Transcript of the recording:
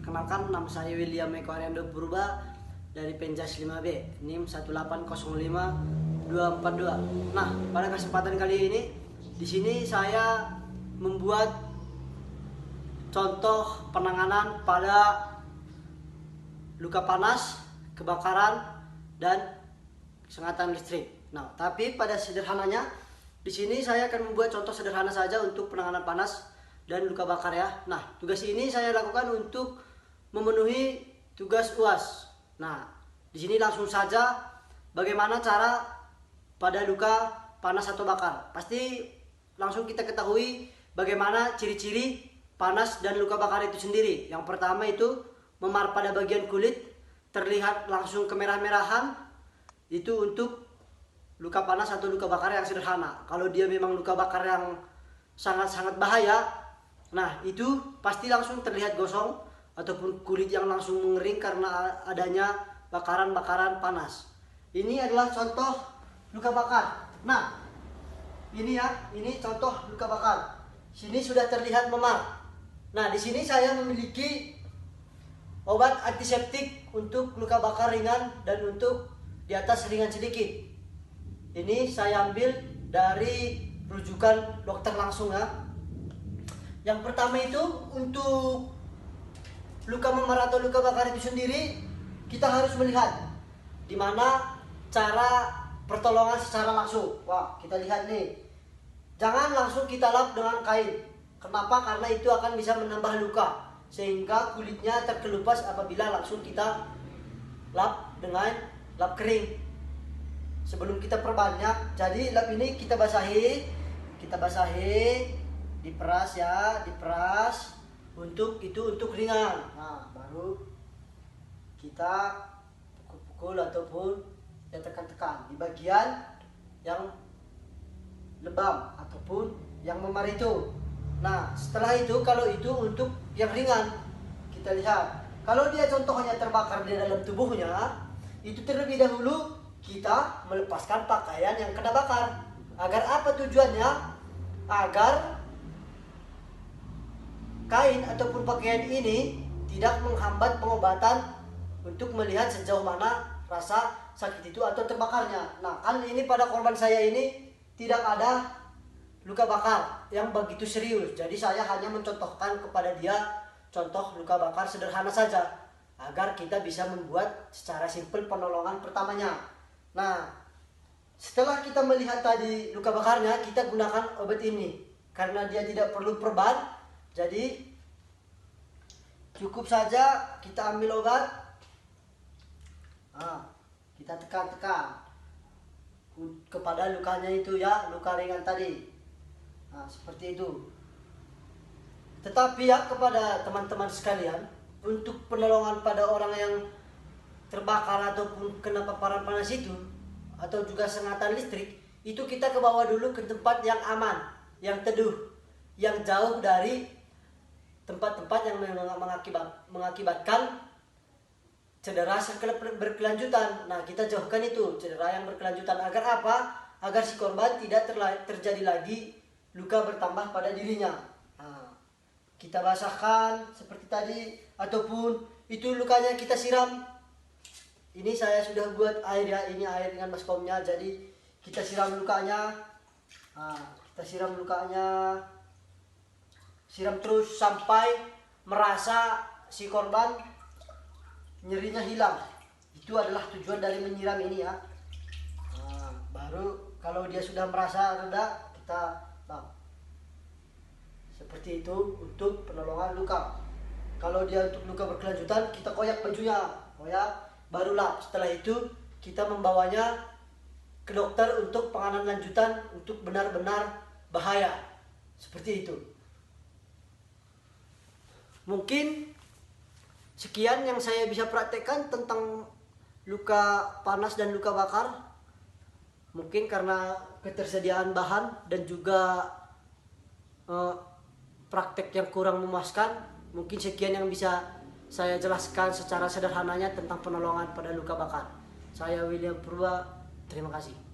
Perkenalkan, nama saya William Eko Ariando Purba dari Penjas 5B, NIM 1805242. Nah, pada kesempatan kali ini di sini saya membuat contoh penanganan pada luka panas, kebakaran, dan sengatan listrik. Nah, tapi pada sederhananya di sini saya akan membuat contoh sederhana saja untuk penanganan panas dan luka bakar ya. Nah, tugas ini saya lakukan untuk memenuhi tugas UAS. Nah, di sini langsung saja bagaimana cara pada luka panas atau bakar. Pasti langsung kita ketahui bagaimana ciri-ciri panas dan luka bakar itu sendiri. Yang pertama itu memar pada bagian kulit, terlihat langsung kemerah-merahan. Itu untuk luka panas atau luka bakar yang sederhana. Kalau dia memang luka bakar yang sangat-sangat bahaya, nah itu pasti langsung terlihat gosong ataupun kulit yang langsung mengering karena adanya bakaran-bakaran panas. Ini adalah contoh luka bakar. Nah, ini ya, ini contoh luka bakar. Sini sudah terlihat memar. Nah, di sini saya memiliki obat antiseptik untuk luka bakar ringan dan untuk di atas ringan sedikit. Ini saya ambil dari rujukan dokter langsung ya. Yang pertama itu untuk luka memar atau luka bakar itu sendiri, kita harus melihat di mana cara pertolongan secara langsung. Wah, kita lihat nih. Jangan langsung kita lap dengan kain. Kenapa? Karena itu akan bisa menambah luka sehingga kulitnya terkelupas apabila langsung kita lap dengan lap kering. Sebelum kita perbanyak, jadi lap ini kita basahi, diperas ya, diperas untuk ringan. Nah, baru kita pukul-pukul ataupun ya tekan-tekan di bagian yang lebam ataupun yang memar itu. Nah, setelah itu kalau itu untuk yang ringan, kita lihat kalau dia contohnya terbakar di dalam tubuhnya, itu terlebih dahulu kita melepaskan pakaian yang kena bakar. Agar apa tujuannya? Agar kain ataupun pakaian ini tidak menghambat pengobatan untuk melihat sejauh mana rasa sakit itu atau terbakarnya. Nah, kan ini pada korban saya ini tidak ada luka bakar yang begitu serius. Jadi saya hanya mencontohkan kepada dia contoh luka bakar sederhana saja agar kita bisa membuat secara simpel penolongan pertamanya. Nah, setelah kita melihat tadi luka bakarnya, kita gunakan obat ini karena dia tidak perlu perban. Jadi cukup saja kita ambil obat, nah, kita tekan-tekan kepada lukanya itu ya, luka ringan tadi. Nah, seperti itu. Tetapi ya kepada teman-teman sekalian, untuk penolongan pada orang yang terbakar ataupun kena paparan panas itu atau juga sengatan listrik, itu kita ke bawah dulu ke tempat yang aman, yang teduh, yang jauh dari tempat-tempat yang mengakibatkan cedera berkelanjutan. Nah, kita jauhkan itu cedera yang berkelanjutan. Agar apa? Agar si korban tidak terjadi lagi luka bertambah pada dirinya. Nah, kita basahkan seperti tadi ataupun itu lukanya kita siram. Ini saya sudah buat air ya, ini air dengan baskomnya. Jadi kita siram lukanya. Nah, kita siram lukanya. Siram terus sampai merasa si korban nyerinya hilang. Itu adalah tujuan dari menyiram ini ya. Nah, baru kalau dia sudah merasa reda, kita bang. Seperti itu untuk penolongan luka. Kalau dia untuk luka berkelanjutan, kita koyak bajunya, koyak, baru lap. Setelah itu kita membawanya ke dokter untuk penanganan lanjutan untuk benar-benar bahaya. Seperti itu. Mungkin sekian yang saya bisa praktekkan tentang luka panas dan luka bakar. Mungkin karena ketersediaan bahan dan juga praktek yang kurang memuaskan. Mungkin sekian yang bisa saya jelaskan secara sederhananya tentang penolongan pada luka bakar. Saya William Purba, terima kasih.